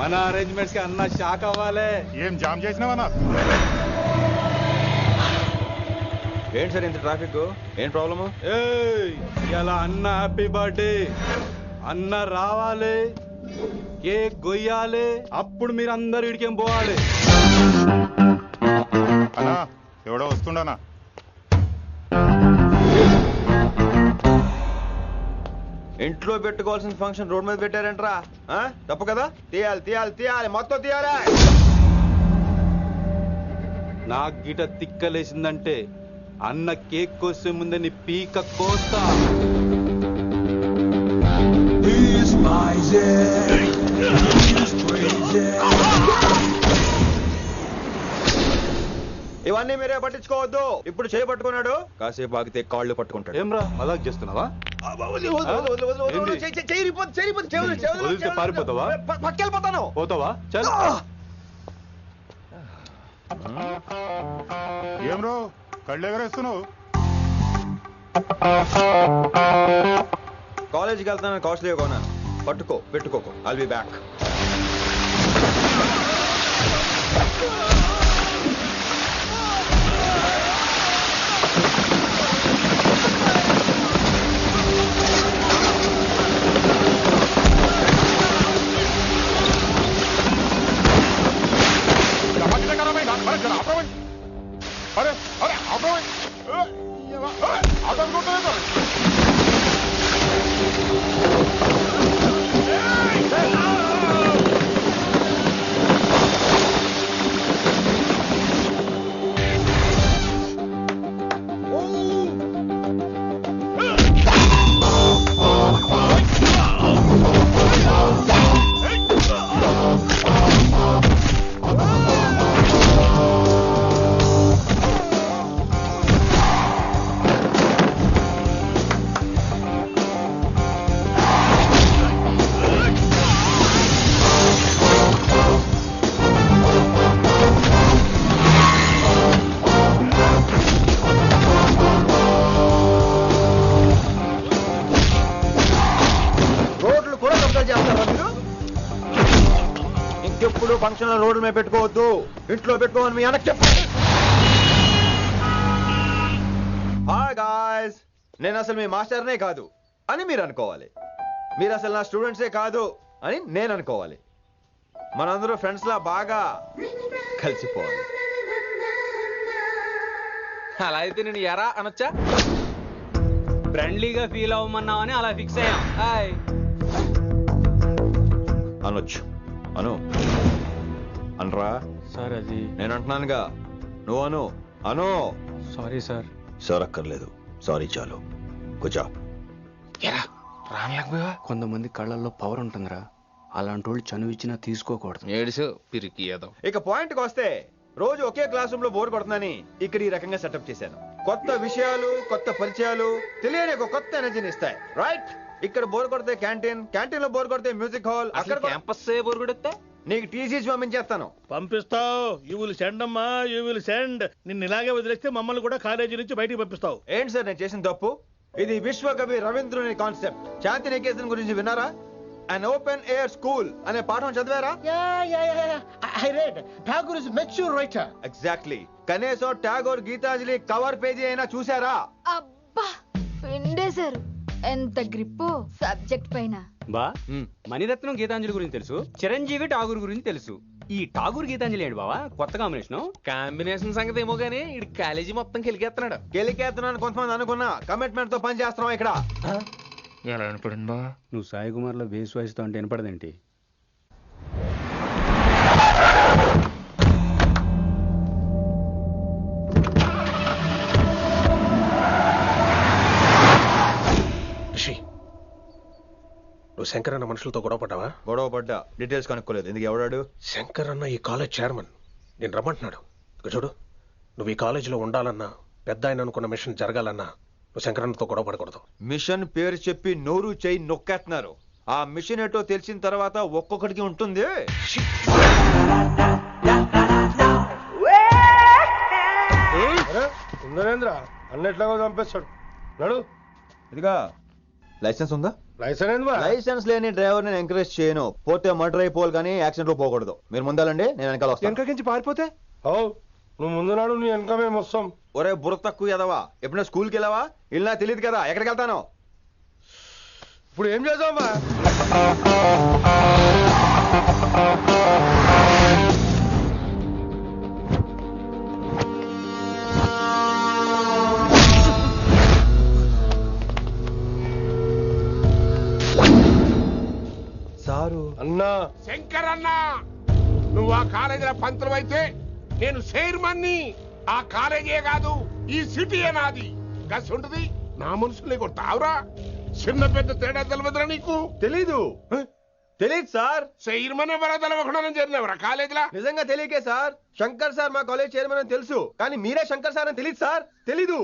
మన అరేంజ్మెంట్స్ కి అన్న షాక్ అవ్వాలి. ఏం జామ్ చేసినావన్నా? ఏంటి సార్ ఇంత ట్రాఫిక్? ఏం ప్రాబ్లము? ఇలా అన్న హ్యాపీ బర్త్డే, అన్న రావాలి, కేక్ గొయ్యాలి, అప్పుడు మీరు అందరు ఇడికేం పోవాలి. అన్నా ఎవడో వస్తుండనా? ఇంట్లో పెట్టుకోవాల్సిన ఫంక్షన్ రోడ్ మీద పెట్టారంట్రా. తప్పు కదా? తీయాలి తీయాలి తీయాలి, మొత్తం తీయాలి. నాకు గిట తిక్కలేసిందంటే అన్న కేక్ కోసే ముందే నీ పీక కోస్తా. ఇవన్నీ మీరే పట్టించుకోవద్దు. ఇప్పుడు చేయి పట్టుకున్నాడు, కాసేపు ఆగితే కాళ్ళు పట్టుకుంటాడు. ఏమ్రా మజాక్ చేస్తున్నావా? పారిపోతావా? పక్కెళ్ళిపోతాను. పోతావా? చల్. ఏం రో కళ్ళు ఎగరేస్తున్నావు? కాలేజీకి వెళ్తాను, కాస్ట్లీగా కొన్నాను. పట్టుకో, పెట్టుకోకు. I'll be back. अरे अरे आप ఇంకెప్పుడు ఫంక్షన్ రోడ్డు మీద పెట్టుకోవద్దు, ఇంట్లో పెట్టుకోమని మీ అన్నకు చెప్పండి. హాయ్ గాయ్స్, నేను అసలు మీ మాస్టర్నే కాదు అని మీరు అనుకోవాలి. మీరు అసలు నా స్టూడెంట్సే కాదు అని నేను అనుకోవాలి. మనందరూ ఫ్రెండ్స్ లా బాగా కలిసిపోవాలి. అలా అయితే నేను ఎరా అనొచ్చా? ఫ్రెండ్లీగా ఫీల్ అవ్వమన్నావని అలా ఫిక్స్ అయ్యాం. హాయ్ అనొచ్చు. అను అనరా సార్. అది నేను అంటున్నానుగా, నువ్వు అను. అను. Sorry sir. సార్ అక్కర్లేదు, సారీ చాలు. కూర్చో. రానలేకపోయా? కొంతమంది కళ్ళల్లో పవర్ ఉంటుందిరా, అలాంటి వాళ్ళు చనువు ఇచ్చినా తీసుకోకూడదు. ఏడిసో పిరికి ఏదో. ఇక పాయింట్కి వస్తే, రోజు ఒకే క్లాస్ రూమ్ లో బోర్ కొడుతుందని ఇక్కడ ఈ రకంగా సెటప్ చేశాను. కొత్త విషయాలు, కొత్త పరిచయాలు తెలియని ఒక కొత్త ఎనర్జీని ఇస్తాయి. రైట్? ఇక్కడ బోర్ కొడితే క్యాంటీన్, క్యాంటీన్ లో బోర్ కొడితే మ్యూజిక్ హాల్, అక్కడ క్యాంపస్ బోర్ కొడితే నీకు టీసీస్ పంపించేస్తాను. పంపిస్తావు. యూ విల్ సెండ్ అమ్మా, యూ విల్ సెండ్. నిన్ను ఇలాగే వదిలేస్తే మమ్మల్ని కూడా కాలేజీ నుంచి బయటికి పంపిస్తావు. ఏంటి సార్ నేను చేసిన తప్పు? ఇది విశ్వకవి రవీంద్రుని కాన్సెప్ట్. శాంతి నికేతన్ గురించి విన్నారా? అన్ ఓపెన్ ఎయిర్ స్కూల్ అనే పాఠం చదివారా? I read. Tagore is mature writer. Exactly. కనీసం టాగోర్ గీతాంజలి కవర్ పేజీ అయినా చూసారా? అబ్బా పిండేశారు. ఎంత గ్రిప్పో సబ్జెక్ట్ పైన. బా మణిరత్నం గీతాంజలి గురించి తెలుసు, చిరంజీవి ఠాగూర్ గురించి తెలుసు. ఈ ఠాగూర్ గీతాంజలి ఏంటి బావా కొత్త కాంబినేషన్ సంగతి ఏమో గానీ ఇడు కాలేజీ మొత్తం కెలికేస్తున్నాడు. గెలికేస్తున్నాను కొంతమంది అనుకున్నా. కమిట్మెంట్ తో పని చేస్తున్నాం ఇక్కడ. ఎలా అనుపడింది బా? నువ్వు సాయి కుమార్ లో బేస్ వాయిస్తో అంటే వినపడదేంటి? నువ్వు శంకర్ అన్న మనుషులతో గొడవ పడ్డావా? గొడవ పడ్డా, డీటెయిల్స్ కనుక్కోలేదు. ఎందుకు? ఎవడాడు? శంకర్ అన్న ఈ కాలేజ్ చైర్మన్. నేను రమ్మంటున్నాడు. చూడు, నువ్వు ఈ కాలేజీలో ఉండాలన్నా, పెద్ద ఆయన అనుకున్న మిషన్ జరగాలన్నా నువ్వు శంకర్ అన్నతో గొడవ పడకూడదు. మిషన్ పేరు చెప్పి నోరు చేయి నొక్కేస్తున్నారు. ఆ మిషన్ ఏటో తెలిసిన తర్వాత ఒక్కొక్కడికి ఉంటుంది. నరేంద్ర అన్న ఎట్లాగో చంపేస్తాడు. నడు. ఇదిగా లైసెన్స్ ఉందా? లైసెన్స్ లేని డ్రైవర్ నేను ఎంకరేజ్ చేయను. పోతే మర్డర్ అయిపోవాలి కానీ యాక్సిడెంట్ లో పోకూడదు. మీరు ముందాలండి, నేను వెనకాల వస్తాను. వెనకకించి పారిపోతే నువ్వు ముందు నాడు నీ వెనక మేము వస్తాం. ఒరే బుర్ర తక్కువ ఎదవా, ఎప్పుడైనా స్కూల్కి వెళ్ళావా? వెళ్ళినా తెలియదు కదా ఎక్కడికి వెళ్తాను. ఇప్పుడు ఏం చేద్దామా? సారు అన్నా శంకర్ అన్న, నువ్వు ఆ కాలేజీలో పంతులు అయితే నేను చైర్మన్ని. ఆ కాలేజీ కాదు, ఈ సిటీయే నాది. గస్ ఉంటుంది నా మనుషుల్ని కొట్టావురా. చిన్న పెద్ద తేడా తెలియదురా నీకు? తెలీదు తెలీదు సార్. చైర్మన్ ఎవరో తెలవకుండా చేరినవరా కాలేజీలో? నిజంగా తెలియకే సార్. శంకర్ సార్ మా కాలేజ్ చైర్మన్ అని తెలుసు, కానీ మీరే శంకర్ సార్ అని తెలియదు సార్. తెలీదు.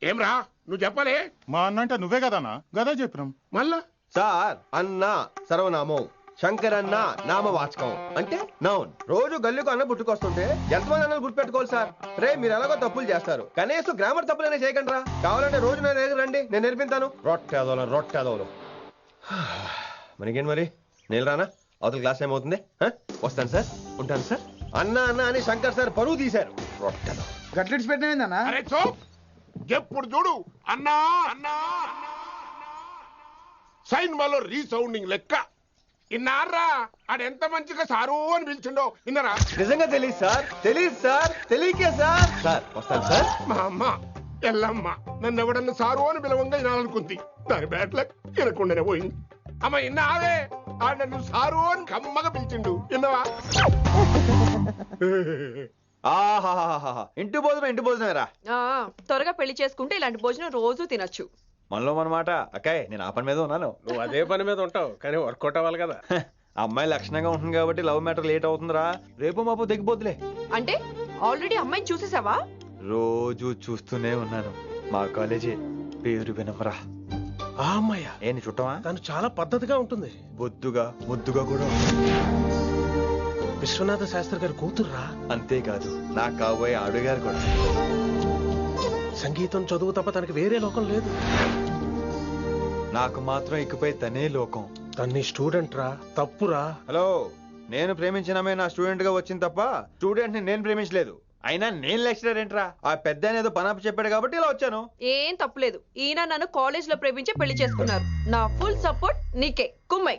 ఏమ్రా నువ్వు చెప్పలే? మా అన్న అంటే నువ్వే కదన్నా, గదా చెప్పినాం. మళ్ళా సార్ అన్న సర్వనామం, శంకర్ అన్న నామవాచకం అంటే నౌన్. రోజు గల్లీకు అన్న పుట్టుకొస్తుంటే ఎంతమంది అన్నలు గుర్తుపెట్టుకోవాలి సార్? రే మీరు ఎలాగో తప్పులు చేస్తారు, కనీసం గ్రామర్ తప్పులైనా చేయకండి రా. కావాలంటే రోజు నా దగ్గర రండి, నేను నేర్పిస్తాను. రొట్టెదోలు మనకేంటి మరి? నేను రానా? అవతల క్లాస్ ఏమవుతుంది? వస్తాను సార్, ఉంటాను సార్. అన్న అన్న అని శంకర్ సార్ పరువు తీశారు. రొట్టెదో గట్లెట్స్ పెట్టినా అరే చో, ఎప్పుడు చూడు అన్నా అన్నా సైన్ మాలో రీసౌండింగ్ లెక్క. ఇన్నారా ఆడెంత మంచిగా సారు అని పిలిచిండో ఇన్నరా? నిజంగా తెలియదు సార్, తెలియదు సార్, తెలియకే సార్. సార్ వస్తాను సార్. మా అమ్మ ఎల్లమ్మ నన్ను ఎవడన్నా సారు అని పిలవంగా వినాలనుకుంది. దాని బ్యాట్లక్ వినకుండానే పోయింది. అమ్మ ఇన్నావే, ఆడ నన్ను సారు అని కమ్మగా పిలిచిండు. విన్నవా? ఆహాహాహా, ఇంటి భోజనం రా. త్వరగా పెళ్లి చేసుకుంటే ఇలాంటి భోజనం రోజు తినొచ్చు. మనలో మనమాట. అక్కాయ్ నేను ఆ పని మీద ఉన్నాను. నువ్వు అదే పని మీద ఉంటావు, కానీ వర్కౌట్ అవ్వాలి కదా. అమ్మాయి లక్షణంగా ఉంటుంది కాబట్టి లవ్ మ్యాటర్ లేట్ అవుతుందిరా. రేపు మాపు దిగిపోతులే. అంటే ఆల్రెడీ అమ్మాయిని చూసేసావా? రోజు చూస్తూనే ఉన్నాను. మా కాలేజీ పేరు వినమరా. ఆ అమ్మాయ ఏంటి చుట్టమా? తను చాలా పద్ధతిగా ఉంటుంది, బొద్దుగా ముద్దుగా కూడా. విశ్వనాథ శాస్త్రి గారి కూతుర్రా. అంతేకాదు నా కాబోయే ఆడుగారు కూడా. సంగీతం చదువు తప్ప తనకి వేరే లోకం లేదు. నాకు మాత్రం ఇకపై తనే లోకం. తన్ని స్టూడెంట్ రా, తప్పురా. హలో, నేను ప్రేమించినమే నా స్టూడెంట్ గా వచ్చింది తప్ప స్టూడెంట్ ని నేను ప్రేమించలేదు. అయినా నేను లెక్చరర్ ఏంట్రా? ఆ పెద్ద ఏదో పనాపు చెప్పాడు కాబట్టి ఇలా వచ్చాను. ఏం తప్పులేదు. ఈయన నన్ను కాలేజ్ లో ప్రేమించి పెళ్లి చేసుకున్నారు. నా ఫుల్ సపోర్ట్ నీకే. కుమ్మై.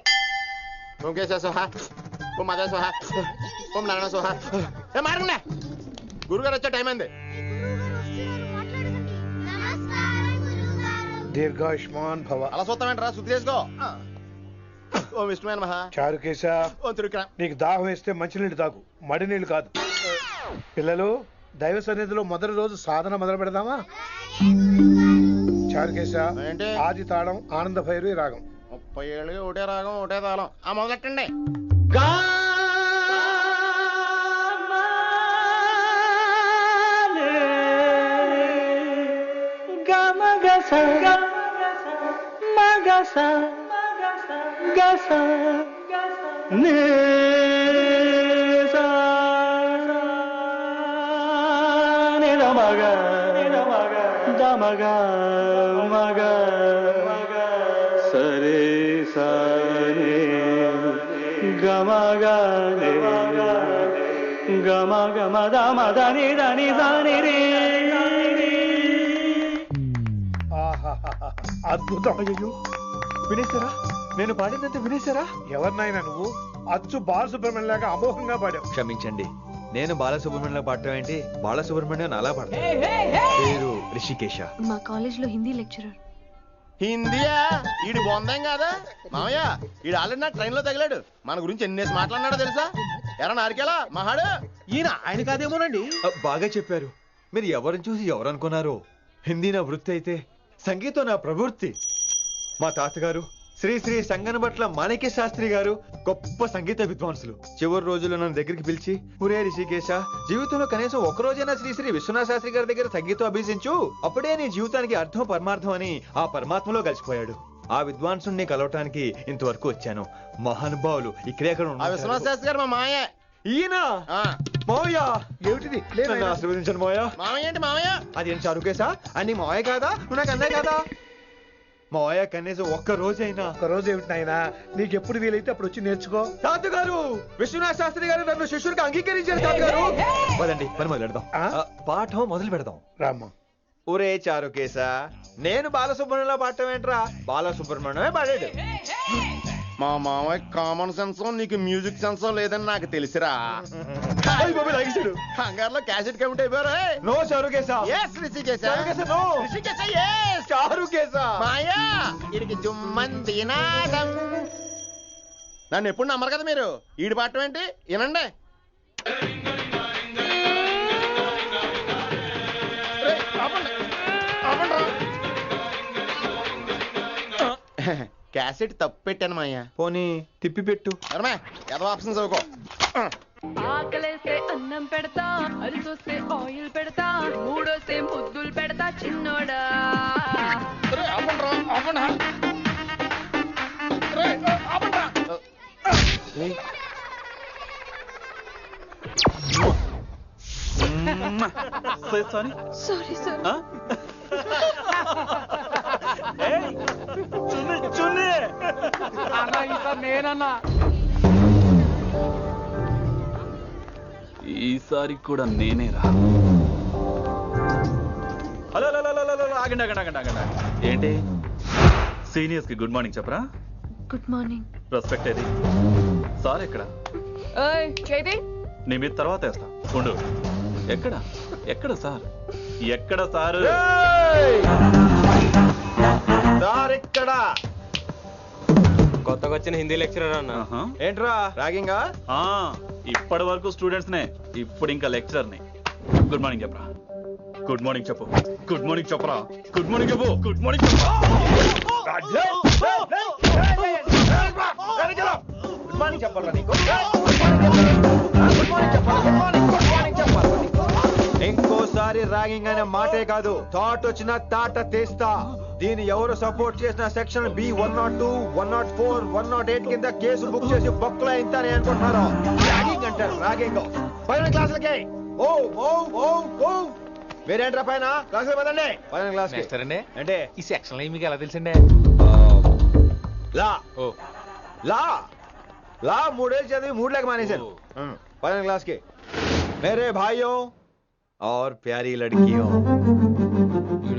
గురుగారు వచ్చే టైం అయింది. దీర్ఘాయుష్మాన్ భవ. అలా చూస్తామంటారా? శుద్ధి చేసుకో. ఓ విష్ణుమైన మహా చారుకేశ, ఓ తిరుక్రా. నీకు దాహం వేస్తే మంచినీళ్ళు తాగు, మడి నీళ్ళు కాదు. పిల్లలు, దైవ సన్నిధిలో మొదటి రోజు సాధన మొదలు పెడదామా? చారుకేశ, ఆది తాళం ఆనంద భైరవి రాగం. 30 ఏళ్ళుగా ఒకటే రాగం ఒకటే తాళం. ఆ మొదలెట్టండి. అద్భుతం. వినేశారా? నేను పాడిందంటే వినేశారా? ఎవరినైనా నువ్వు అచ్చు బాలసుబ్రహ్మణ్యం లాగా అమోఘంగా పాడావు. క్షమించండి, నేను బాలసుబ్రహ్మణ్యంలో పాడటం ఏంటి? బాలసుబ్రహ్మణ్యం అలా పాడతాను. పేరు రిషికేశ. మా కాలేజ్ లో హిందీ లెక్చరర్. హిందీయా? ఈడు బొందేం కాదా మామయ్య? ఈడు ఆల్రెడీ నా ట్రైన్ లో తగిలాడు. మన గురించి ఎన్నేసి మాట్లాడినాడో తెలుసా? ఎరా నారికేలా మహాడు. ఈయన ఆయన కాదేమోనండి. బాగా చెప్పారు. మీరు ఎవరిని చూసి ఎవరు అనుకున్నారు? హిందీ నా వృత్తి అయితే సంగీతం నా ప్రవృత్తి. మా తాతగారు శ్రీ శ్రీ సంగనబట్ల మాణిక్య శాస్త్రి గారు గొప్ప సంగీత విద్వాంసులు. చివరి రోజుల్లో నన్ను దగ్గరికి పిలిచి, ఒరే రిషికేశ, జీవితంలో కనీసం ఒక రోజైనా శ్రీ శ్రీ విశ్వనాథ శాస్త్రి గారి దగ్గర సంగీతం అభ్యసించు, అప్పుడే నీ జీవితానికి అర్థం పరమార్థం అని ఆ పరమాత్మలో కలిసిపోయాడు. ఆ విద్వాంసుని కలవటానికి ఇంతవరకు వచ్చాను. మహానుభావులు ఇక్కడే అక్కడ విశ్వనాథ శాస్త్రి గారు మా మామయ్య. ఈయన మావయ్య. ఏమిటిది? నన్ను ఆశీర్వదించండి మావయ్య. మామయ్య ఏంటి మామయ్య? అదేం చారుకేశా? అని మావయ్య కాదా? నువ్వు నాకు అన్నయ్య కాదా? మావయ్య కనీసం ఒక్క రోజైనా. ఒక రోజు ఏమిటి నాయనా, నీకు ఎప్పుడు వీలైతే అప్పుడు వచ్చి నేర్చుకో. తాతగారు, విశ్వనాథ్ శాస్త్రి గారు నన్ను శిష్యుడికి అంగీకరించారు తాతగారు. పదండి పని మొదలు పెడదాం. పాఠం మొదలు పెడదాం. రామ్మా. ఒరే చారు కేసా, నేను బాలసుబ్రహ్మణ్యంలో పాడటం ఏంట్రా, బాలసుబ్రహ్మణ్యమే పాడాడు. మా మామయ్య కామన్ సెన్స్ నీకు మ్యూజిక్ సెన్స్ లేదని నాకు తెలిసిరా. హంగార్లో క్యాసెట్ కమిట్ అయిపోయారు. No Charukesa. Yes Rishikesha. No Rishikesha yes. చారు కేసా. మాయా ఇడికి జుమ్మంది నాదం. నన్ను ఎప్పుడు నమ్మరు కదా మీరు. ఈడి పాడటం ఏంటి వినండి. క్యాసెట్ తప్పు పెట్టాను మాయా. పోనీ తిప్పి పెట్టు. ఏదో ఆప్షన్ చదువుకో. ఆకలేస్తే అన్నం పెడతా, అరిసొస్తే ఆయిల్ పెడతా, మూడోస్తే ముద్దులు పెడతా చిన్నోడా. Sorry sir. నేనన్నా ఈసారి కూడా నేనేరా. హలో ఆగండి ఆగండి ఆగండి ఆగండి. ఏంటి సీనియర్స్ కి గుడ్ మార్నింగ్ చెప్పరా? Good morning. రెస్పెక్ట్ ఏది? సార్ ఎక్కడ? చేతి నీ మీద తర్వాత వేస్తా ఉండు. ఎక్కడ ఎక్కడ సార్? ఎక్కడ సార్? సార్ ఇక్కడ. కొత్తగా వచ్చిన హిందీ లెక్చరర్ అన్న. ఏంట్రా ర్యాగింగా? ఇప్పటి వరకు స్టూడెంట్స్ నే, ఇప్పుడు ఇంకా లెక్చరర్ ని. గుడ్ మార్నింగ్ చెప్పరా. గుడ్ మార్నింగ్ చెప్పు. గుడ్ మార్నింగ్ చెప్పరా. గుడ్ మార్నింగ్ చెప్పు. గుడ్ మార్నింగ్ చెప్పు. గుడ్ మార్నింగ్ చెప్పాలా నీకు? ఇంకోసారి ర్యాగింగ్ అనే మాటే కాదు, థాట్ వచ్చిన తాట తీస్తా. దీన్ని ఎవరు సపోర్ట్ చేసిన సెక్షన్ బి 102, 104, 108 కింద కేసు బుక్ చేసి బొక్కలు అయిందని అనుకుంటున్నారు. ర్యాగింగ్ అంటారు ర్యాగింగ్. పైన క్లాసులకి ఓ ఓ ఓ ఓ వేరేంట్రా పైన క్లాసులు పదండి. పైన క్లాస్ అంటే ఈ సెక్షన్ మీకు ఎలా తెలుసండి? లా లా లా 3 ఏళ్ళు చదివి 3 లేక మానేశాను. పైన క్లాస్ కి. मेरे भाइयों और प्यारी लड़कियों,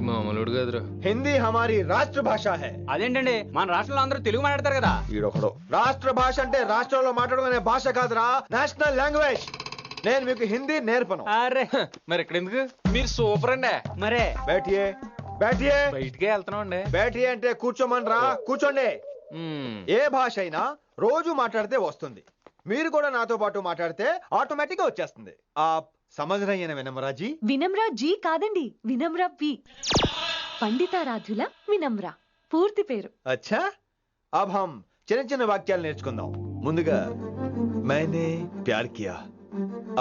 మామూలుడు కదరా. హిందీ हमारी రాష్ట్ర భాష है. అదేంటండి, మన రాష్ట్రంలో అందరూ తెలుగు మాట్లాడతారు కదా. ఈడొకడు. రాష్ట్ర భాష అంటే రాష్ట్రంలో మాట్లాడుకునే భాష కాదురా, నేషనల్ లాంగ్వేజ్. నేను మీకు హిందీ నేర్పను. అరే మరి ఇక్కడ ఎందుకు? మీరు సూపర్ అండి. మరే బైఠియే బైఠియే. బయటికే వెళ్తున్నాం అండి. బైఠియే అంటే కూర్చోమనరా, కూర్చోండి. ఏ భాష అయినా రోజు మాట్లాడితే వస్తుంది. మీరు కూడా నాతో పాటు మాట్లాడితే ఆటోమేటిక్ గా వచ్చేస్తుంది. సమझ रही हैं विनम्रा जी? వినమ్రా జీ కాదండి, వినమ్రా వి. పండితారాధ్యుల వినమ్రా పూర్తి పేరు. अच्छा, अब हम చిన్న చిన్న వాక్యాలు నేర్చుకుందాం. ముందుగా मैंने प्यार किया.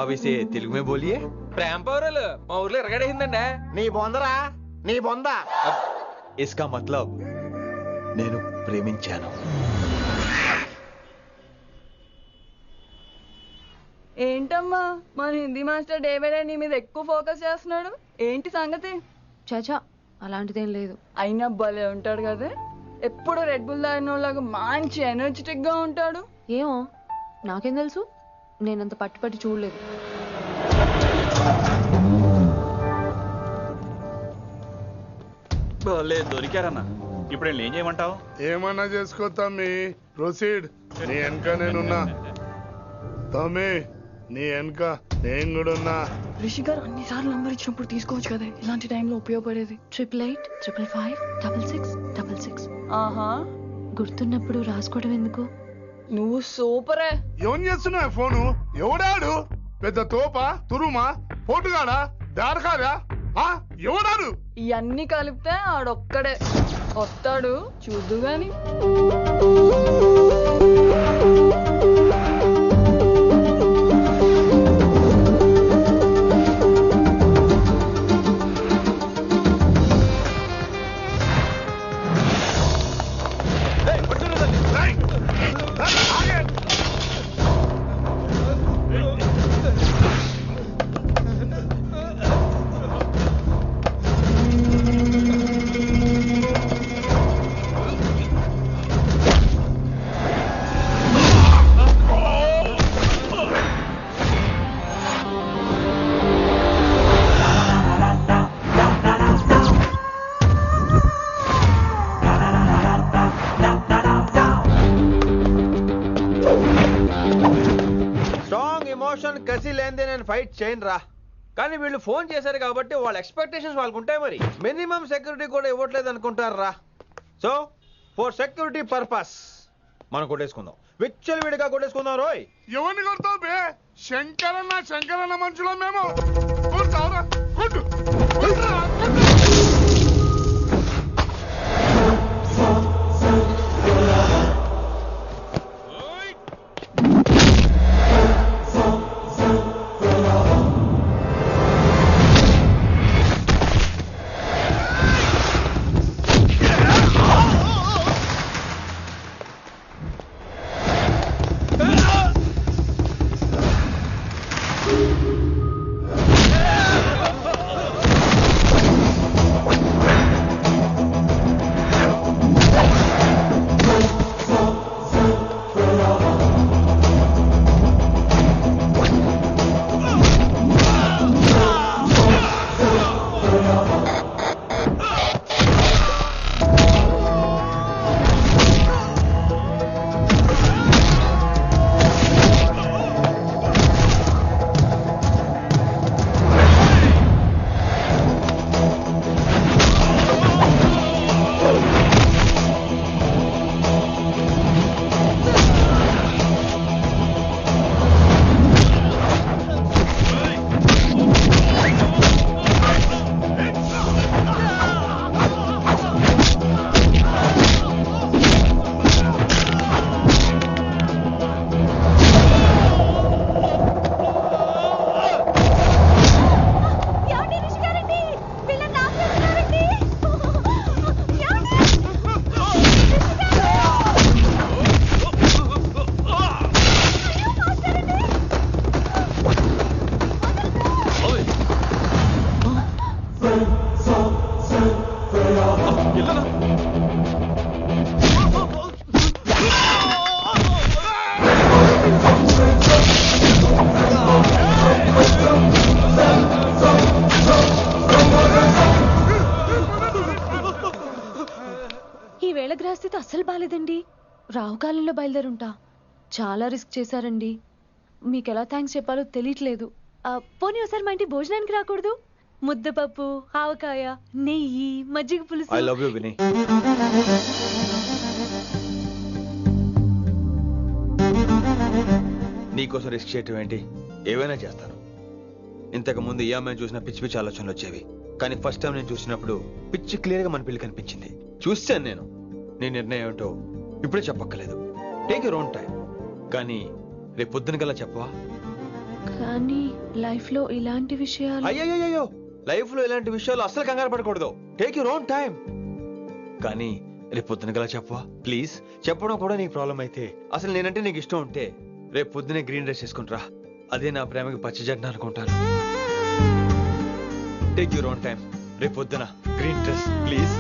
अब इसे తెలుగు में बोलिए. ప్రేమ పౌరులు మా ఊర్లో ఎరగడేసిందండి. నీ బొందరా, నీ బొంద. इसका मतलब నేను ప్రేమించాను. ఏంటమ్మా మన Hindi master day by day నీ మీద ఎక్కువ ఫోకస్ చేస్తున్నాడు. ఏంటి సంగతి? చాచా అలాంటిదేం లేదు. అయినా భలే ఉంటాడు కదా, ఎప్పుడు రెడ్ బుల్ తాగినోళ్ళగా మంచి ఎనర్జెటిక్ గా ఉంటాడు. ఏమో నాకేం తెలుసు, నేనంత పట్టి చూడలేదు. దొరికారన్నా. ఇప్పుడు ఏం చేయమంటావు? ఏమన్నా చేసుకో తమ్మి, ప్రొసీడ్. నీ వెనక నేనున్నా తమ్మి, నీ వెనక నేను కూడా ఉన్నా. రిషి గారు అన్నిసార్లు నంబర్ ఇచ్చినప్పుడు తీసుకోవచ్చు కదా, ఇలాంటి టైంలో ఉపయోగపడేది. 8885556666. ఆహా, గుర్తున్నప్పుడు రాసుకోవడం ఎందుకు? నువ్వు సూపరే. ఏం చేస్తున్నావు ఫోను? ఎవడాడు? పెద్ద తోపా, తురుమా, పోటుగాడా, దారకారా? ఎవడాడు? ఇవన్నీ కలిపితే ఆడొక్కడే వస్తాడు, చూద్దు గాని. ఫైట్ చేయను రా, కానీ వీళ్ళు ఫోన్ చేశారు కాబట్టి వాళ్ళ ఎక్స్పెక్టేషన్స్ వాళ్ళకు ఉంటాయి. మరి మినిమం సెక్యూరిటీ కూడా ఇవ్వట్లేదు అనుకుంటారు రా. సో ఫర్ సెక్యూరిటీ పర్పస్ మనం కొట్టేసుకుందాం, విచ్చలు విడిగా కొట్టేసుకుందాం. రోయ్ ఎవరిని కొడతావు బే? శంకరన్న మనుషులో మేము. కొడతావురా, కొట్టు కొట్టురా, కొట్టు. గ్రహస్థితి అస్సలు బాలేదండి. రావుకాలంలో బయలుదేరుంటా. చాలా రిస్క్ చేశారండి. మీకు ఎలా థ్యాంక్స్ చెప్పాలో తెలియట్లేదు. పోనీ ఒకసారి మా ఇంటి భోజనానికి రాకూడదు? ముద్దపప్పు, ఆవకాయ, నెయ్యి, మజ్జిగ పులుసు. ఐ లవ్ యు విని. నీకోసం రిస్క్ చేయటం ఏంటి? ఏవైనా చేస్తాను. ఇంతకు ముందు ఈ అమ్మాయిని చూసిన పిచ్చి పిచ్చి ఆలోచనలు వచ్చేవి, కానీ ఫస్ట్ టైం నేను చూసినప్పుడు పిచ్చి క్లియర్ గా మన పిల్లి కనిపించింది. చూశాను నేను. నీ నిర్ణయం ఏమిటో ఇప్పుడే చెప్పక్కర్లేదు. Take your own time. కానీ రేపు పొద్దున గల చెప్పవా? కానీ లైఫ్ లో ఇలాంటి విషయాలు. అయ్యో, లైఫ్ లో ఇలాంటి విషయాలు అసలు కంగారు పడకూడదు. Take your own time. కానీ రేపు పొద్దున గల చెప్పవా ప్లీజ్? చెప్పడం కూడా నీకు ప్రాబ్లం అయితే, అసలు నేనంటే నీకు ఇష్టం ఉంటే రేపు పొద్దునే గ్రీన్ డ్రెస్ చేసుకుంటారా. అదే నా ప్రేమకి పచ్చ జెండా అనుకుంటాను. Take your own time. రేపు పొద్దున గ్రీన్ డ్రెస్ ప్లీజ్.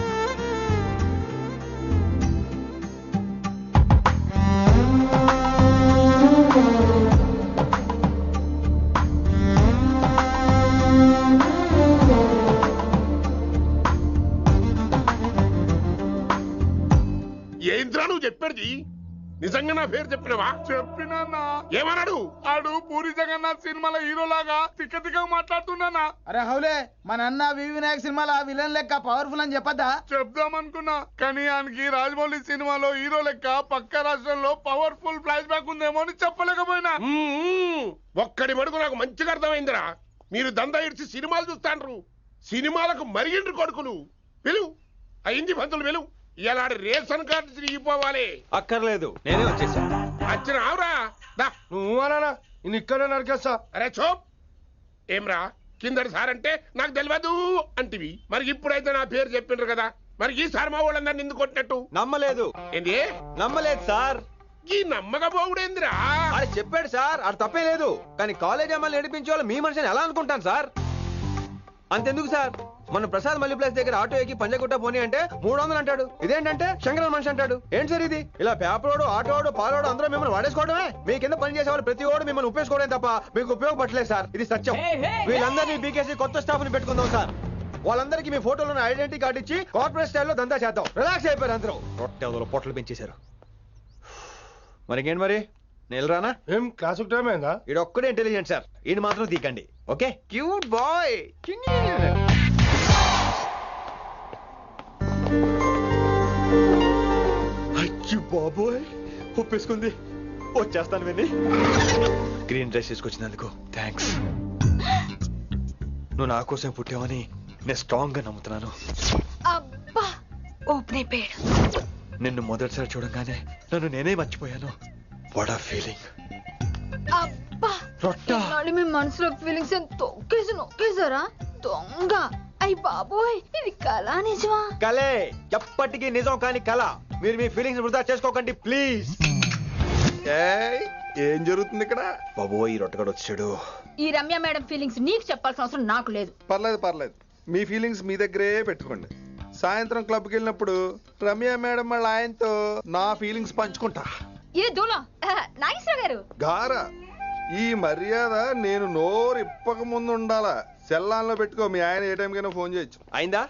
ఏంద్రా నువ్వు చెప్పేది? నిజంగా నా పేరు చెప్పినవా? చెప్పినా. ఏమన్నాడు? ఆడు పూరి జగన్నాథ్ సినిమాలో హీరోలాగా తిక్క తిక్క మాట్లాడుతున్నానా? అరే హౌలే, మన అన్న వినాయక్ సినిమాలో విలన్ లెక్క పవర్ఫుల్ అని చెప్పద్దా? చెప్దామనుకున్నా, కానీ ఆయనకి రాజమౌళి సినిమాలో హీరో లెక్క పక్క రాష్ట్రంలో పవర్ఫుల్ ఫ్లాష్ బ్యాక్ ఉందేమో అని చెప్పలేకపోయినా. ఒక్కడి మడుగు నాకు మంచిగా అర్థమైందిరా. మీరు దందా ఇడిచి సినిమాలు చూస్తాండ్రు, సినిమాలకు మరిగిండ్రు కొడుకులు. పిలువు అయింది పంతులు, పిలువు. ఇలా రేషన్ కార్డు తిరిగిపోవాలి. అక్కర్లేదు, నేనే వచ్చేసా. వచ్చిన ఆవురా. నువ్వు అనా నేను ఇక్కడే నరికేస్తా. అరే చోప్. ఏమ్రా కిందటి సార్ అంటే నాకు తెలియదు అంటివి, మరి ఇప్పుడైతే నా పేరు చెప్పిండ్రు కదా, మరి ఈ సార్ మా వాళ్ళందరినీ ఎందుకు కొట్టినట్టు? నమ్మలేదు. ఏంది? నమ్మలేదు సార్. ఈ నమ్మకపోవుడేందిరా? అది చెప్పాడు సార్, అది తప్పే లేదు. కానీ కాలేజ్ అమ్మాయిలు నడిపించే వాళ్ళు మీ మనిషిని ఎలా అనుకుంటాను సార్? అంతెందుకు సార్, మన ప్రసాద్ మల్లి ప్లేస్ దగ్గర ఆటో ఎక్కి పంజగుట్ట పోనీ అంటే 300 అంటాడు. ఇదేంటంటే శంకరన్ మనిషి అంటాడు. ఏంటి సార్ ఇది? ఇలా పేపరోడు, ఆటోడు, పాలోడు అందరూ మిమ్మల్ని వాడేసుకోవడమే. మీ కింద పని చేసే వాళ్ళు ప్రతి ఓడు మిమ్మల్ని ఉపయోగించుకోవడం తప్ప మీకు ఉపయోగపడలేదు సార్. ఇది సత్యం. వీళ్ళందరినీ బీకేసి కొత్త స్టాఫ్ ని పెట్టుకుందాం సార్. వాళ్ళందరికీ మీ ఫోటోలను ఐడెంటిటీ కార్డు ఇచ్చి కార్పొరేట్ స్టైల్లో దందా చేద్దాం. రిలాక్స్ అయిపోయారు అందరూ. రొట్టె పొట్టలు పెంచేశారు. మరికేంటి మరి? నేను రానా ఏం క్లాస్ టైం అయిందా? ఈడు ఒక్కడే ఇంటెలిజెంట్ సార్, ఈయన మాత్రం తీకండి. Okay, cute boy. అయ్యో బాబోయ్, ఒప్పేసుకుంది. వచ్చేస్తాను విని. గ్రీన్ డ్రెస్ తీసుకొచ్చినందుకు థ్యాంక్స్. నువ్వు నా కోసం పుట్టావని నేను స్ట్రాంగ్ గా నమ్ముతున్నాను. అబ్బా ఓపెన్ అయిపోయాడు. నిన్ను మొదటిసారి చూడంగానే నన్ను నేనే మర్చిపోయాను. వాట్ ఆ ఫీలింగ్. అబ్బా రొట్టా నాడు మీ మనసులో ఫీలింగ్స్ తొక్కేసి నొక్కేసారా దొంగ. అయ్యి బాబోయ్, ఇది కళ నిజమా? కలే, ఎప్పటికీ నిజం కాని కళ. మీరు మీ ఫీలింగ్స్ వృధా చేసుకోకండి ప్లీజ్. ఏం జరుగుతుంది ఇక్కడ? బాబోయ్, ఈ రొట్టగడు వచ్చాడు. ఈ రమ్య మేడం ఫీలింగ్స్ నీకు చెప్పాల్సిన అవసరం నాకు లేదు. పర్లేదు, మీ ఫీలింగ్స్ మీ దగ్గరే పెట్టుకోండి. సాయంత్రం క్లబ్కి వెళ్ళినప్పుడు రమ్య మేడం వాళ్ళ ఆయనతో నా ఫీలింగ్స్ పంచుకుంటా. ఏ దూలం నాగేశ్వర గారు గారా, ఈ మర్యాద నేను నోరు ఇప్పక ముందు ఉండాలా. సెల్లాన్లో పెట్టుకో, మీ ఆయన ఏ టైంకైనా ఫోన్ చేయొచ్చు. అయిందా?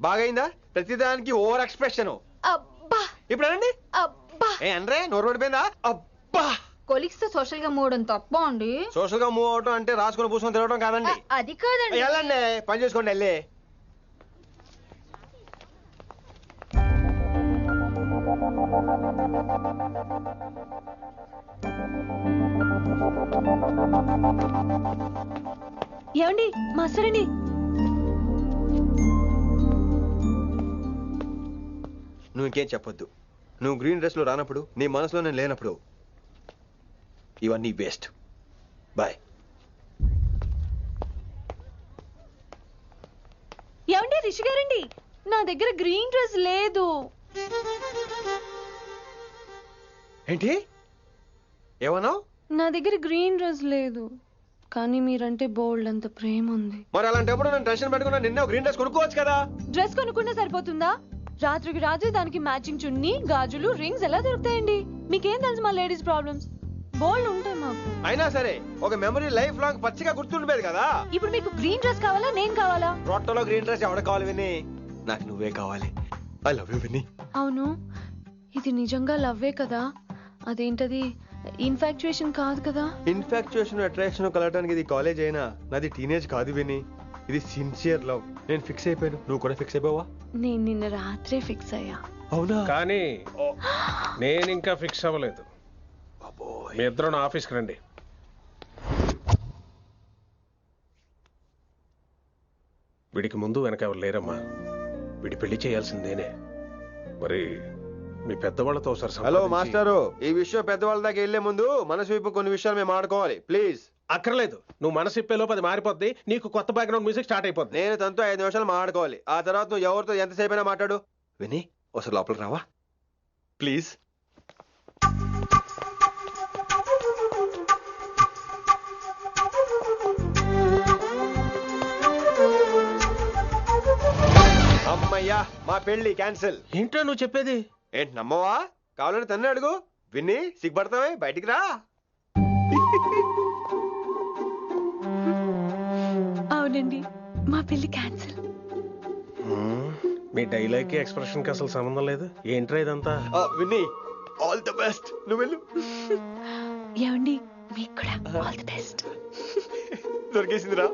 బాగైందా? ప్రతిదానికి ఓవర్ ఎక్స్ప్రెషన్. అబ్బా ఇప్పుడు అనండి. అబ్బా ఏ అనరే, నోరు పడిపోయిందా? అబ్బా. కొలీగ్స్ తో సోషల్ గా మూవడం తప్ప అండి. సోషల్ గా మూవ్ అవడం అంటే రాసుకుని పూసుకొని తిరగడం కాదండి. అది కాదండి. వెళ్ళండి, పని చేసుకోండి వెళ్ళి. ఏమండి మాస్టర్ అండి, నువ్వు ఇంకేం చెప్పొద్దు. నువ్వు గ్రీన్ డ్రెస్ లో రానప్పుడు, నీ మనసులో నేను లేనప్పుడు ఇవన్నీ వేస్ట్. బాయ్. ఏమండి రిషి గారండి, నా దగ్గర గ్రీన్ డ్రెస్ లేదు. ఏంటి ఏమన్నావు? నా దగ్గర గ్రీన్ డ్రెస్ లేదు, కానీ మీరంటే బోల్డ్ అంత ప్రేమ ఉంది. మరి అలాంటప్పుడు నేను టెన్షన్ పెట్టుకున్నా, నిన్న గ్రీన్ డ్రెస్ కొనుక్కోవచ్చు కదా. డ్రెస్ కొనుక్కుంటే సరిపోతుందా? రాత్రికి రాత్రి దానికి మ్యాచింగ్ చున్నీ, గాజులు, రింగ్స్ ఎలా దొరుకుతాయండి? మీకేం తెలుసు మా లేడీస్ ప్రాబ్లమ్స్? బోల్డ్ ఉంటాయి మాకు. అయినా సరే ఒక మెమరీ లైఫ్ లాంగ్ పచ్చిగా గుర్తుండిపోయేది కదా. ఇప్పుడు మీకు గ్రీన్ డ్రెస్ కావాలా, నేను కావాలా? రొట్టలో గ్రీన్ డ్రెస్ ఎవడ కావాలి విని? నాకు నువ్వే కావాలి. ఐ లవ్ యూ విని. అవును, ఇది నిజంగా లవ్వే కదా? అదేంటది ఇన్ఫాక్చుయేషన్ కాదు కదా? ఇన్ఫాక్చుయేషన్ అట్రాక్షన్ కలగడానికి ఇది కాలేజ్ అయినా నాది టీనేజ్ కాదు విని. ఇది సిన్సియర్ లవ్. నేను ఫిక్స్ అయిపోయాను, నువ్వు కూడా ఫిక్స్ అయిపోవా? నేను నిన్న రాత్రే ఫిక్స్ అయ్యా. అవునా? కానీ నేను ఇంకా ఫిక్స్ అవ్వలేదు. మీ ఇద్దరు నా ఆఫీస్కి రండి. వీడికి ముందు వెనక ఎవరు లేరమ్మా. వీడి పెళ్లి చేయాల్సిందేనే. మరి మీ పెద్దవాళ్ళతో ఒకసారి హలో మాస్టారు, ఈ విషయం పెద్దవాళ్ళ దాకా వెళ్లే ముందు మనసు వైపు కొన్ని విషయాలు మేము ఆడుకోవాలి ప్లీజ్. అక్కర్లేదు, నువ్వు మనసు ఇప్పేలోపు అది మారిపోద్ది. నీకు కొత్త బ్యాక్గ్రౌండ్ మ్యూజిక్ స్టార్ట్ అయిపోద్ది. నేను తనతో 5 నిమిషాలు మాట్లాడుకోవాలి. ఆ తర్వాత నువ్వు ఎవరితో ఎంతసేపు అయినా మాట్లాడు. విని ఒకసారి లోపలికి రావా ప్లీజ్? అమ్మయ్యా, మా పెళ్లి క్యాన్సిల్. ఏంటో నువ్వు చెప్పేది? ఏంటి నమ్మవా? కావాలని తన్నే అడుగు. విన్ని సిగ్గుపడతావే, బయటికి రా. అవునండి, మా పెళ్లి క్యాన్సిల్. మీ డైలాగ్ కి ఎక్స్ప్రెషన్ కి అసలు సంబంధం లేదు. ఏంట్రా ఇదంతా? విన్ని ఆల్ ది బెస్ట్. నువ్వు వెళ్ళు. ఏమండి మీకు కూడా ఆల్ ది బెస్ట్. దొరికేసిందిరా.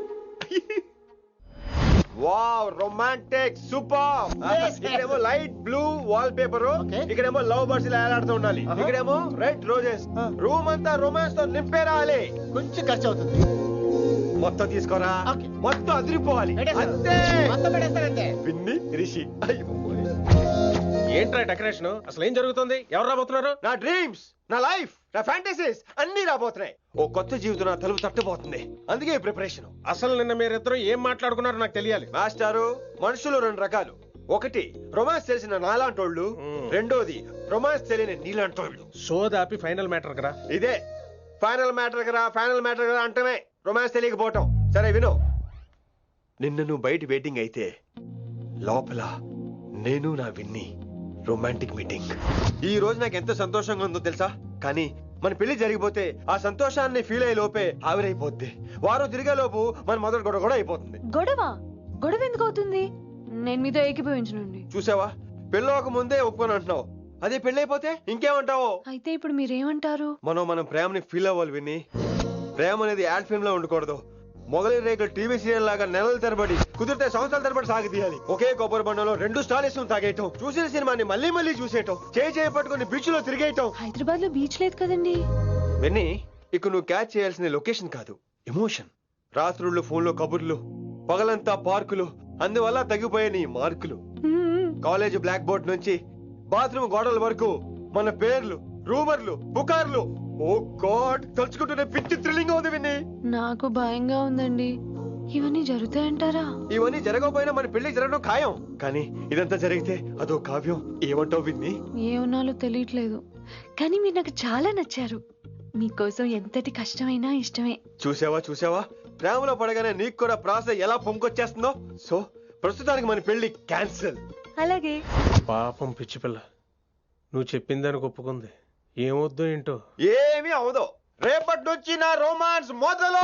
Wow, romantic, super. ఇక్కడేమో లైట్ బ్లూ వాల్ పేపర్, ఇక్కడేమో లవ్ బర్డ్స్ ఇలా ఏలాడుతూ ఉండాలి, ఇక్కడేమో రెడ్ రోజెస్. రూమ్ అంతా రొమాన్స్ తో నింపే రావాలి. కొంచెం ఖర్చు అవుతుంది. మొత్తం తీసుకోరా, మొత్తం అదిరిపోవాలి. అంతే. విన్ని రిషి. ఏంట్రా డెకరేషన్? అసలు ఏం జరుగుతుంది? ఎవరు రాబోతున్నారు? నా డ్రీమ్స్, నా లైఫ్, నా ఫ్యాంటసీస్ అన్ని రాబోతున్నాయి. ఓ కొత్త జీవితం నా తలుపు తట్టబోతుంది. అందుకే ప్రిపరేషన్. అసలు నిన్న మీరిద్దరు ఏం మాట్లాడుకున్నారో నాకు తెలియాలి. మాస్టారు, మనుషులు 2 రకాలు. ఒకటి రొమాన్స్ తెలిసిన నాలాంటోళ్ళు, రెండోది రొమాన్స్ తెలియని నీలాంటోళ్ళు. సోదాపి ఫైనల్ మ్యాటర్ కదా. ఇదే ఫైనల్ మ్యాటర్ కదా. ఫైనల్ మ్యాటర్ కదా అంటమే రొమాన్స్ తెలియకపోవటం. సరే విను, నిన్న నువ్వు బయట వెయిటింగ్ అయితే లోపల నేను నా విన్ని రొమాంటిక్ మీటింగ్. ఈ రోజు నాకు ఎంత సంతోషంగా ఉందో తెలుసా? కానీ మన పెళ్లి జరిగిపోతే ఆ సంతోషాన్ని ఫీల్ అయ్యే లోపే ఆవిరైపోద్ది. వారం తిరిగే లోపు మన మొదటి గొడవ కూడా అయిపోతుంది. గొడవ ఎందుకు అవుతుంది? నేను మీతో ఏకీభవించనండి. చూసావా, పెళ్ళవక ముందే ఒప్పుకొని అంటున్నావు. అదే పెళ్ళైపోతే ఇంకేమంటావు? అయితే ఇప్పుడు మీరేమంటారు? మనం ప్రేమని ఫీల్ అవ్వాలి విన్ని. ప్రేమ అనేది యాడ్ ఫిల్మ్ లో ఉండకూడదు. మొగలి రేకులు టీవీ సీరియల్ లాగా నెలల తరబడి, కుదిరితే సంవత్సరాల తరబడి సాగదీయాలి. ఒకే కొబ్బరి బండలో 2 స్టాలిస్ తాగేయటం, చూసిన సినిమాని మళ్ళీ మళ్ళీ చూసేయటం, చేయి పట్టుకుని బీచ్ లో తిరిగేయటం. హైదరాబాద్ లో బీచ్ లేదు కదండి. విన్ని, ఇక నువ్వు క్యాచ్ చేయాల్సిన లొకేషన్ కాదు, ఎమోషన్. రాత్రుళ్ళు ఫోన్లో కబుర్లు, పగలంతా పార్కులు, అందువల్ల తగ్గిపోయే నీ మార్కులు. కాలేజ్ బ్లాక్ బోర్డ్ నుంచి బాత్రూమ్ గోడల వరకు మన పేర్లు, రూమర్లు, పుకార్లు. ఓ గాడ్, తలుచుకుంటూనే పిచ్చి థ్రిల్లింగ్ ఉంది విన్ని. నాకు భయంగా ఉందండి. ఇవన్నీ జరుగుతాయంటారా? ఇవన్నీ జరగకపోయినా మన పెళ్లి జరగడం ఖాయం. కానీ ఇదంతా జరిగితే అదో కావ్యం. ఏమంటావు విన్ని? ఏమన్నాలో తెలియట్లేదు, కానీ మీరు నాకు చాలా నచ్చారు. మీకోసం ఎంతటి కష్టమైనా ఇష్టమే. చూసావా, ప్రేమలో పడగానే నీకు కూడా ప్రాస ఎలా పొంగొచ్చేస్తుందో. సో ప్రస్తుతానికి మన పెళ్లి క్యాన్సిల్. అలాగే. పాపం పిచ్చి పిల్ల, నువ్వు చెప్పిందానికి ఒప్పుకుంది. ఏమొద్దు ఏంటో. ఏమీ అవదో. రేపటి నుంచి నా రొమాన్స్ మొదలు.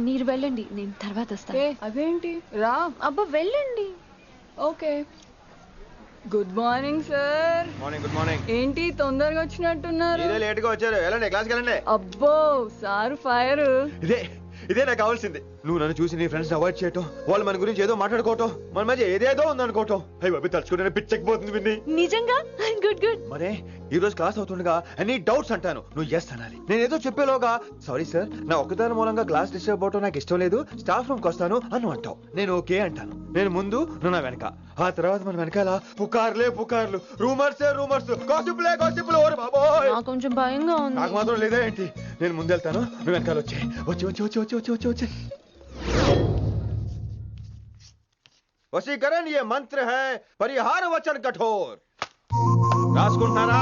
మీరు వెళ్ళండి, నేను తర్వాత వస్తాను. అదేంటి రా. అబ్బా వెళ్ళండి. Okay. Good morning sir. Good morning. ఏంటి తొందరగా వచ్చినట్టున్నారు? లేట్ గా వచ్చారు. వెళ్ళండి, క్లాస్కి వెళ్ళండి. అబ్బో సార్ ఫైర్. ఇదే నాకు కావాల్సింది. నువ్వు నన్ను చూసి నీ ఫ్రెండ్స్ అవాయిడ్ చేయటం, వాళ్ళు మన గురించి ఏదో మాట్లాడుకోవటం, మన మధ్య ఏదేదో ఉందనుకోవటం. అయ్యి బాబు, తలుచుకుంటే పిచ్చెక్కిపోతుంది విన్ని. నిజంగా గుడ్. మరే ఈ రోజు క్లాస్ అవుతుండగా ఎనీ డౌట్స్ అంటాను, నువ్వు ఎస్ అనాలి. నేను ఏదో చెప్పేలోగా సారీ సార్, నా ఒక్కదాని మూలంగా క్లాస్ డిస్టర్బ్ అవటం నాకు ఇష్టం లేదు, స్టాఫ్ రూమ్ కి వస్తాను అని అంటావు. నేను ఓకే అంటాను. నేను ముందు, నువ్వు నా వెనక. ఆ తర్వాత మన వెనకాల పుకార్లు, రూమర్స్, గాసిప్లే. ఓరి బాబోయ్, నాకు కొంచెం భయంగా ఉంది. నాకు మాత్రం లేదా ఏంటి? నేను ముందెళ్తాను, నువ్వు వెనకాల వచ్చి. వశీకరణ ये मंत्र है, परिहार वचन कठोर. రాసుకుంటున్నారా?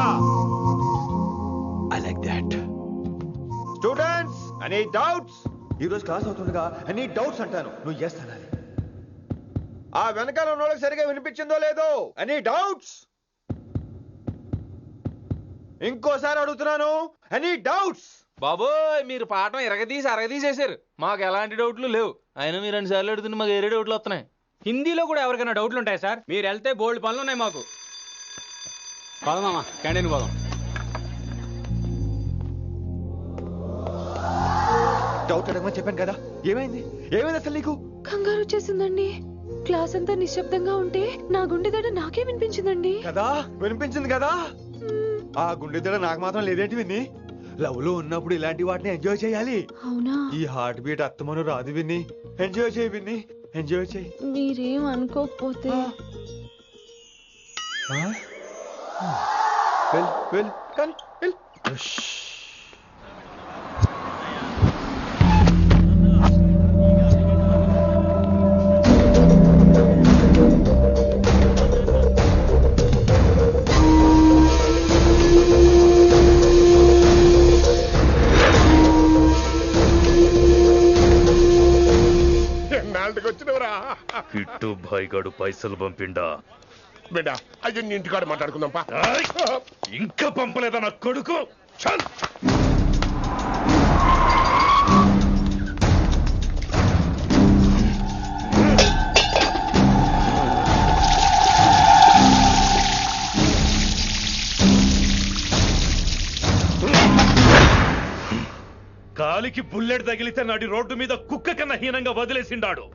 I like that. Students, any doubts? ఈ రోజు క్లాస్ అవుతుండగా any doubts అంటాను, నువ్వు yes అనాలి. ఆ వెనకాల ఉన్న వాళ్ళకి సరిగా వినిపించిందో లేదో? any doubts? ఇంకోసారి అడుగుతున్నాను, any doubts? బాబోయ్, మీరు పాఠం అరగదీసేశారు. మాకు ఎలాంటి డౌట్లు లేవు. అయినా మీరు 2 సార్లు అడుగుతున్న మాకు వేరే డౌట్లు వస్తున్నాయి. హిందీలో కూడా ఎవరికైనా డౌట్లు ఉంటాయి సార్? మీరు వెళ్తే బోల్డ్ పనులు ఉన్నాయి మాకు. పోదామా, క్యాంటీన్ పోదాం. డౌట్ అడగమని చెప్పాను కదా, ఏమైంది అసలు నీకు? కంగారు వచ్చేసిందండి. క్లాస్ అంతా నిశ్శబ్దంగా ఉంటే నా గుండెదడ నాకే వినిపించిందండి. కదా, వినిపించింది కదా. ఆ గుండెదడ నాకు మాత్రం లేదేంటి విన్ని? లవ్ లో ఉన్నప్పుడు ఇలాంటి వాటిని ఎంజాయ్ చేయాలి. అవునా? ఈ హార్ట్ బీట్ అత్తమను రాదు విన్ని. ఎంజాయ్ చేయి విన్ని, ఎంజాయ్ చేయి. మీరేం అనుకోకపోతే వెల్. కిట్టు భాయ్ గాడు పైసలు పంపిండా? బిడ్డ అయ్యో, ఇంటికాడ మాట్లాడుకుందాంపా. ఇంకా పంపలేదా నా కొడుకు? చల్. కాలికి బుల్లెట్ తగిలితే నాటి రోడ్డు మీద కుక్క కన్నా హీనంగా వదిలేసిండాడు.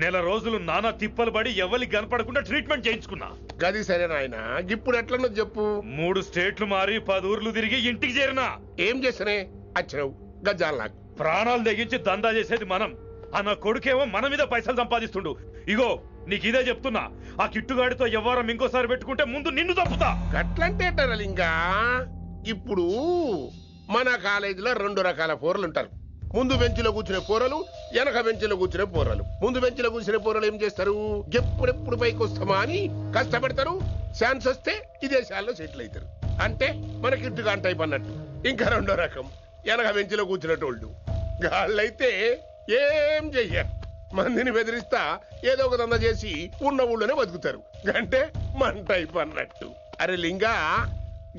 నెల రోజులు నానా తిప్పలు పడి ఎవరి కనపడకుండా ట్రీట్మెంట్ చేయించుకున్నా. గది సరే నాయన, ఇప్పుడు ఎట్లనో చెప్పు. 3 స్టేట్లు మారి 10 ఊర్లు తిరిగి ఇంటికి చేరినా. ఏం చేసినే అచ్చరావు గజ్జాలు నాకు. ప్రాణాలు తెగించి దందా చేసేది మనం. ఆ నా కొడుకేమో మన మీద పైసలు సంపాదిస్తుండు. ఇగో నీకు ఇదే చెప్తున్నా, ఆ కిట్టుగాడితో ఎవరం ఇంకోసారి పెట్టుకుంటే ముందు నిన్ను తప్పుతా. గట్లంటే ఇంకా ఇప్పుడు మన కాలేజీలో 2 రకాల పోరలు ఉంటారు. ముందు బెంచ్లో కూర్చునే పోరలు, వెనక బెంచ్లో కూర్చునే పోరలు. ముందు బెంచ్లో కూర్చునే పోరలు ఏం చేస్తారు? ఎప్పుడెప్పుడు పైకి వస్తామా అని కష్టపడతారు. ఛాన్స్ వస్తే విదేశాల్లో సెటిల్ అవుతారు. అంటే మనకి ఇట్టుగా టైప్ అన్నట్టు. ఇంకా 2వ రకం వెనక బెంచ్లో కూర్చునేటోళ్ళు. వాళ్ళైతే ఏం చెయ్యరు, మందిని బెదిరిస్తా ఏదో ఒక దంద చేసి ఉన్న ఊళ్ళోనే బతుకుతారు. అంటే మన టైప్ అన్నట్టు. అరే లింగా,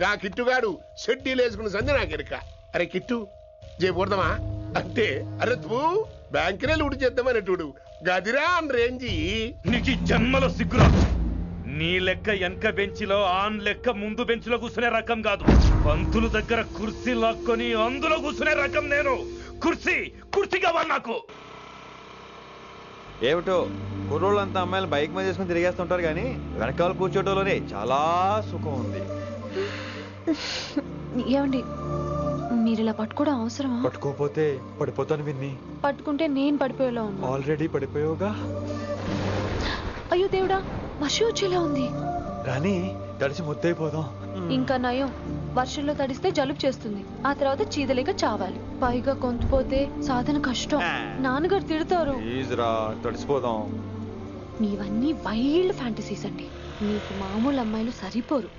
గా కిట్టుగాడు షెడ్డీలు వేసుకున్న సంధి నాకెరక. అరే కిట్టు చేయకూడదమా అంటే అరే తూ బ్యాంకునే లూటు చేద్దామనేటుడు గదిరా అని రేంజి. నీకు జన్మలో సిగ్గురా. నీ లెక్క వెనక బెంచిలో ఆన్ లెక్క ముందు బెంచ్లో కూర్చునే రకం కాదు. పంతుల దగ్గర కుర్చీ లాక్కొని అందులో కూర్చునే రకం నేను. కుర్చీ కావాలి నాకు. ఏమిటో కుర్రోళ్ళంతా అమ్మాయిలు బైక్ మీద చేసుకుని తిరిగేస్తుంటారు కానీ వెనకాల కూర్చోటంలోనే చాలా సుఖం ఉంది. ఏమండి మీరు ఇలా పట్టుకోవడం అవసరమా? పట్టుకోపోతే పడిపోతాను విన్ని. పట్టుకుంటే నేను పడిపోయేలా ఉన్నా. ఆల్రెడీ పడిపోయావుగా. అయ్యో దేవుడా వర్షం వచ్చేలా ఉంది. రాని తడిసి ముద్దైపోదాం. ఇంకా నయం వర్షంలో తడిస్తే జలుబు చేస్తుంది. ఆ తర్వాత చీదలేక చావాలి. పైగా కొంతపోతే సాధన కష్టం. నాన్నగారు తిడతారు. తడిసిపోదాం. మీవన్నీ వైల్డ్ ఫ్యాంటసీస్ అండి. మీకు మామూలు అమ్మాయిలు సరిపోరు.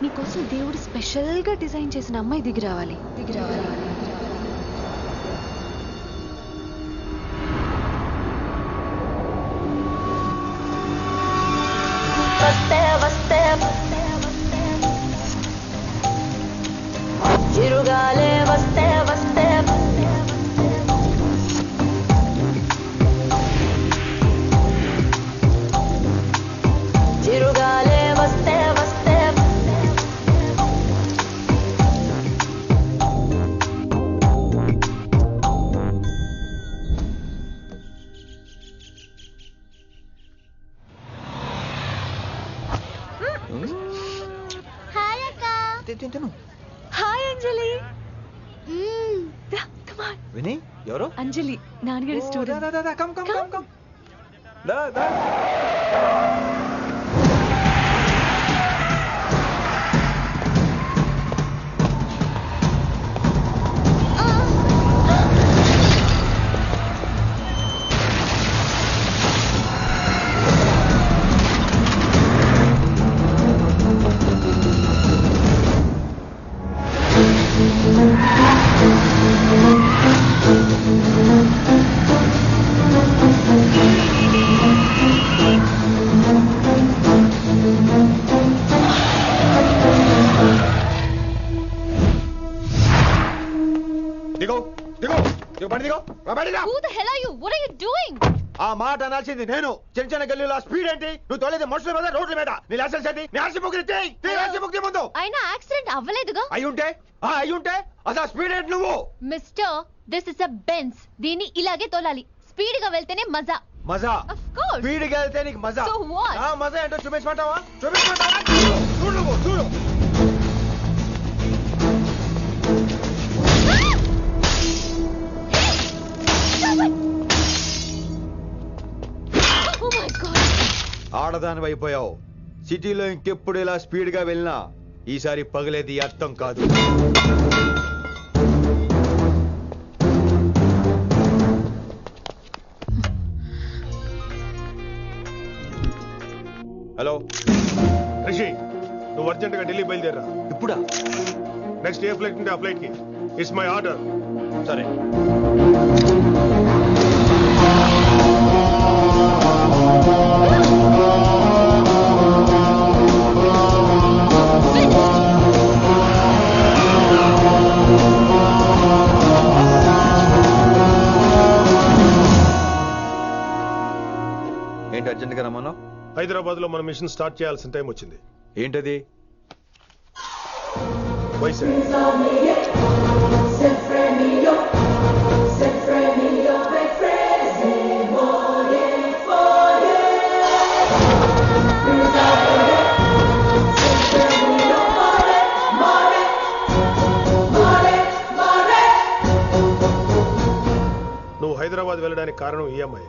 మీకోసం దేవుడు స్పెషల్ గా డిజైన్ చేసిన అమ్మాయి దిగి రావాలి. చిరుగాలే వస్తే వస్తే చిరుగాలే వస్తే వస్తే హాయ్ అక్క. హాయ్ అంజలి. విని ఎవరు? అంజలి నాన్నగారి స్టూడెంట్. ఆ మాట అనాల్సింది నేను. చిన్న చిన్న గల్లీలో స్పీడ్ ఏంటి? నువ్వు తోలేది మనుషుల మీద, రోడ్ల మీద. నీ లైసెన్స్ ఏంటి? నీ ఆర్సీ బుక్ ముందు. అయినా యాక్సిడెంట్ అవ్వలేదుగా. అయ్యుంటే అసలు స్పీడ్ ఏంటి నువ్వు? Mister this is a Benz. దీన్ని ఇలాగే తోలాలి. స్పీడ్ గా వెళ్తేనే మజా. మజా? Of course. స్పీడ్ గా వెళ్తే నీకు మజా? So what? మజా ఏంటో చూపించమంటావా? చూడు నువ్వు చూడు. ఆడదాని అయిపోయావు. సిటీలో ఇంకెప్పుడు ఇలా స్పీడ్ గా వెళ్ళినా ఈసారి పగలేది అర్థం కాదు. హలో రిషి, నువ్వు అర్జెంట్ గా ఢిల్లీ బయలుదేరా. ఇప్పుడా? నెక్స్ట్ ఏ ఫ్లైట్ ఉంటే ఆ ఫ్లైట్ కి. It's my order. సరే. ఏంటి అర్జెంట్ గా రమ్మన్నావు? హైదరాబాద్ లో మన మిషన్ స్టార్ట్ చేయాల్సిన టైం వచ్చింది. ఏంటది? నువ్వు హైదరాబాద్ వెళ్ళడానికి కారణం ఈ అమ్మాయి.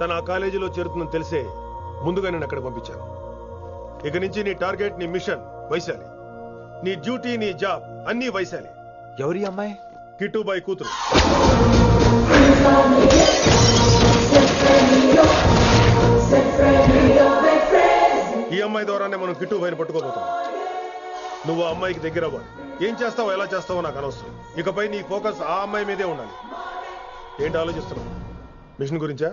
తన ఆ కాలేజీలో చేరుతుందని తెలిసే ముందుగా నేను అక్కడ పంపించాను. ఇక నుంచి నీ టార్గెట్, నీ మిషన్ వైశాలి. నీ డ్యూటీ, నీ జాబ్ అన్నీ వైశాలి. ఎవరి అమ్మాయి? కిట్టుబాయి కూతురు. ఈ అమ్మాయి ద్వారానే మనం కిట్టుబాయిని పట్టుకోబోతున్నాం. నువ్వు ఆ అమ్మాయికి దగ్గర అవ్వాలి. ఏం చేస్తావో ఎలా చేస్తావో నాకు అనవసరం. ఇకపై నీ ఫోకస్ ఆ అమ్మాయి మీదే ఉండాలి. ఏంటి ఆలోచిస్తున్నావు? మిషన్ గురించా?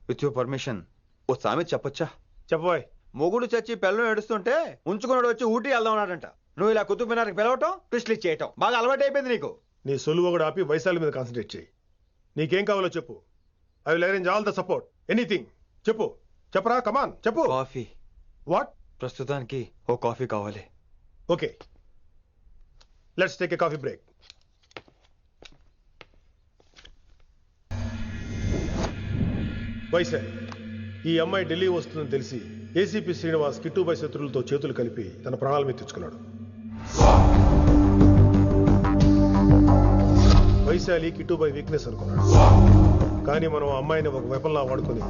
విత్ యువర్ పర్మిషన్ ఓ సామెత చెప్పొచ్చా? చెప్పబాయ్. మొగుడు చచ్చి పిల్లలు ఏడుస్తుంటే ఉంచుకున్నాడు వచ్చి ఊటీ వెళ్దాం అన్నాడంట. నువ్వు ఇలా కుతుబ్ మినార్కి పిలవటం, ట్విస్ట్లు చేయటం బాగా అలవాటు అయిపోయింది నీకు. నీ సొలువు ఒకటి ఆపి వైశాలి మీద కాన్సన్ట్రేట్ చేయి. నీకేం కావాలో చెప్పు. I will arrange all the support, anything. చెప్పు, చెప్పరా, కమాన్ చెప్పు. కాఫీ. వాట్? ప్రస్తుతానికి ఓ కాఫీ కావాలి. Okay, let's take a coffee break. Vaishali, ఈ అమ్మాయి ఢిల్లీ వస్తుందని తెలిసి ఏసీపీ శ్రీనివాస్ కిట్టుబాయ్ శత్రులతో చేతులు కలిపి తన ప్రాణాల మీద తెచ్చుకున్నాడు. వైశాలి కిట్టుబాయ్ వీక్నెస్ అనుకున్నాడు. కానీ మనం ఆ అమ్మాయిని ఒక వెపన్లా వాడుకొని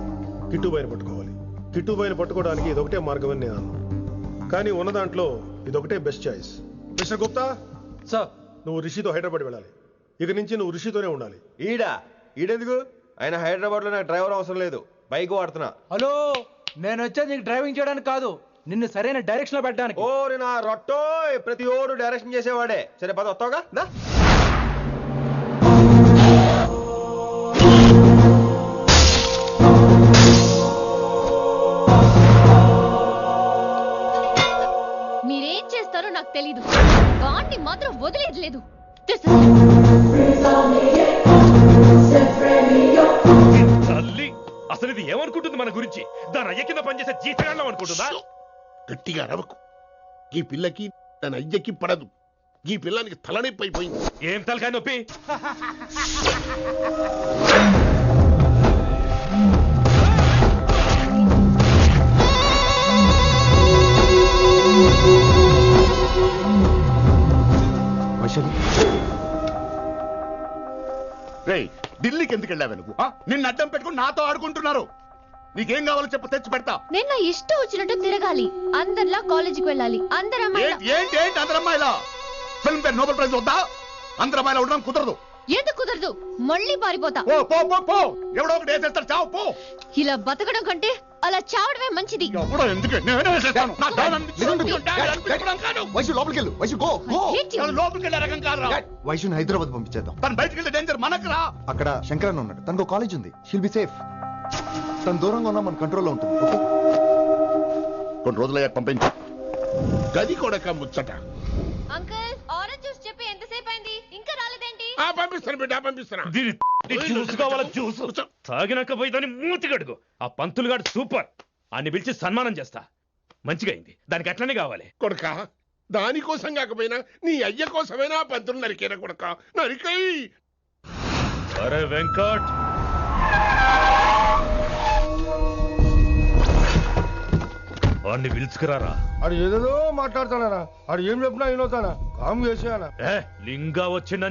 కిట్టుబాయిని పట్టుకోవాలి. కిట్టుబాయిని పట్టుకోవడానికి ఇదొకటే మార్గం అని నేను అన్నాను. కానీ ఉన్న దాంట్లో ఇదొకటే best choice. Mr Gupta sir, నువ్వు రిషితో హైదరాబాద్ వెళ్ళాలి. ఇక నుంచి నువ్వు రిషితోనే ఉండాలి. ఈడెందుకు? ఆయన హైదరాబాద్ లో నాకు డ్రైవర్ అవసరం లేదు, బైక్ వాడుతున్నా. హలో, నేను వచ్చేది నీకు డ్రైవింగ్ చేయడానికి కాదు, నిన్ను సరైన డైరెక్షన్ లో పెట్టడానికి. ఓ నా రొట్టో, ప్రతి ఓడు డైరెక్షన్ చేసేవాడే. సరే పద, వస్తావుగా. మీరేం చేస్తారో నాకు తెలీదు, వాడిని మాత్రం వదిలేదు లేదు. తల్లి, అసలు ఇది ఏమనుకుంటుంది మన గురించి? దాని అయ్య కింద పనిచేసే జీతగాళ్ళం అనుకుంటుందా? గట్టిగా అరవకు. ఈ పిల్లకి తన అయ్యకి పడదు. ఈ పిల్లానికి తలనొప్పి అయిపోయింది. ఏం తలకాయ నొప్పి? రేయ్, ఢిల్లీకి ఎందుకు వెళ్ళావు నువ్వు? నిన్ను అడ్డం పెట్టుకుని నాతో ఆడుకుంటున్నారు. నీకేం కావాలో చెప్పు, తెచ్చి పెడతా. నేను నా ఇష్టం వచ్చినట్టు తిరగాలి, అందరిలా కాలేజీకి వెళ్ళాలి. ఏంటి అందరు అమ్మాయిలా? ఫిల్మ్ పేరు నోబెల్ ప్రైజ్ వద్దా? అందరు అమ్మాయిలా ఉండడం కుదరదు. ఎందుకు కుదరదు? మళ్ళీ పారిపోతా. ఎవడో ఒకటి వేసేస్తాడు, చావు పో. ఇలా బతకడం కంటే అలా చావడమే మంచిది. వైశుని హైదరాబాద్ పంపించేద్దాం. తను బయటికి వెళ్తే డేంజర్ మనకు రా. అక్కడ శంకరన్న ఉన్నాడు, తనకు కాలేజ్ ఉంది, షీల్ బి సేఫ్. తను దూరంగా ఉన్నా మన కంట్రోల్లో ఉంటుంది. కొన్ని రోజులయ్యాక పంపించు. గది కూడా ముచ్చట. అంకుల్, ఆరెంజ్ జ్యూస్ చెప్పి ఎంతసేపు అయింది, ఇంకా రాలేదేంటి? పంపిస్తాను బిడ్డ, పంపిస్తాను. జ్యూస్ కావాలా? జ్యూస్ తాగినాక పోయి దాన్ని మూతి గడుగు. ఆ పంతులు గాడు సూపర్, అన్ని పిలిచి సన్మానం చేస్తా. మంచిగా అయింది, దానికి అట్లనే కావాలి. కొడుక, దానికోసం కాకపోయినా నీ అయ్య కోసమైనా పంతులు నరికేనా కొడుక, నరికై. అరే వెంకట్, వాడిని పిలుచుకురారా. అది ఏదో మాట్లాడతానా? అది ఏం చెప్పినా వినోతానా? కామ్ చేసేయాలా? లింగా వచ్చిందని